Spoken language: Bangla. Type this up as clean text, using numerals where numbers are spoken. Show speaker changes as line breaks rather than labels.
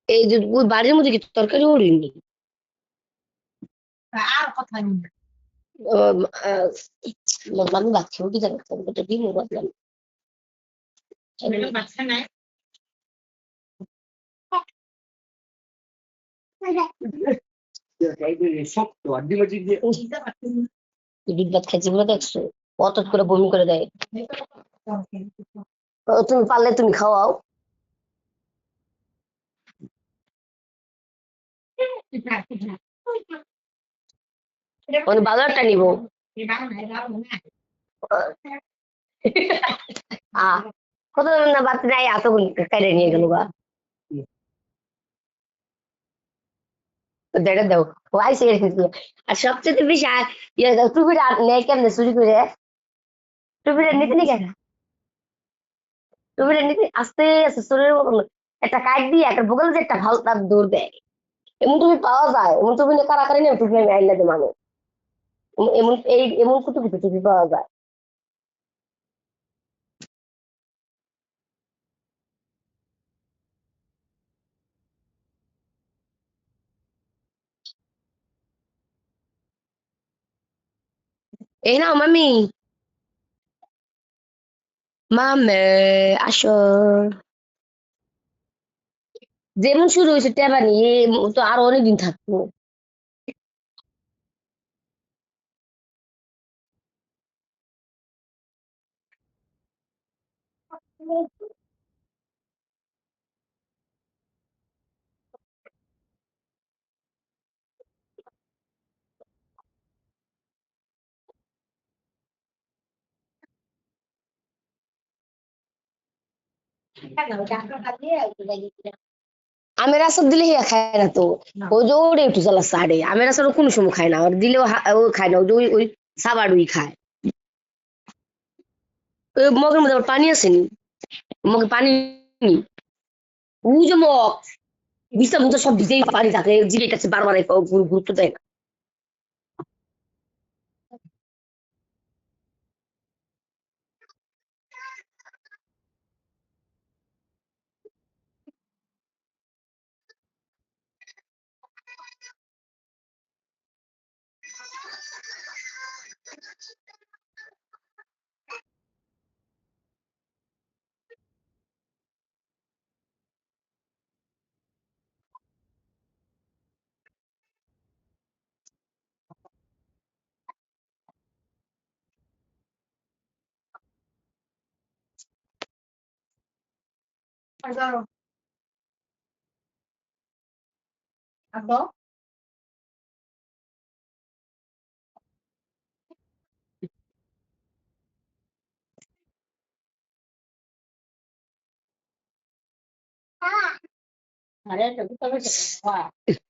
এই যে ওই বাড়ির মধ্যে কি তরকারি উড়িনি?
আর কথা নেই।
আমি ভাবছি কি জানো তো ডিম ভাবলাম
বাচ্চা নাই।
দুধ ভাত খাইছি বলে দেখছো অত করে বমি করে দেয়। তুমি পারলে তুমি খাওয়াও। মানে ভালো একটা নিবো। আহ কত না বাড়তে নাই এত কাইরে নিয়ে গেল গা। দেখে দাও ও আইসে গেছে। আর সবচেয়ে বেশি ইয়ে টুপিটা নেই কেমনে চুরি করে। টুপিটা নিতে নি কেন? টুপিটা নিতে আস্তে আস্তে চোরের মতন একটা কাঠ দিয়ে একটা বগল যে একটা ভালো তার দৌড় দেয়। এমন টুপি পাওয়া যায়, এমন টুপি নিয়ে কারাকারি নেই টুপি আমি আইলা দেবো আমি। এমন এই এমন কুটু কুটু টুপি পাওয়া যায়। এই নাও মামি, মামে আসো। যেমন শুরু হয়েছে টেবা নিয়ে তো আরো অনেকদিন থাকবো। আমের আচার দিলে হিয়া খায় না তো। ওই যে ওরে একটু জ্বালা সারে আমের আচার ও কোনো সময় খায় না, ওর দিলেও ও খায় না, ওই যে ওই সাবাড়ুই খায়। ওই মগের মধ্যে আবার পানি আছে নি, মগে পানি নি। ও যে মগ বিছার মধ্যে সব ভিজেই পানি থাকে, জিরে কাছে বারবার গুরুত্ব দেয় না।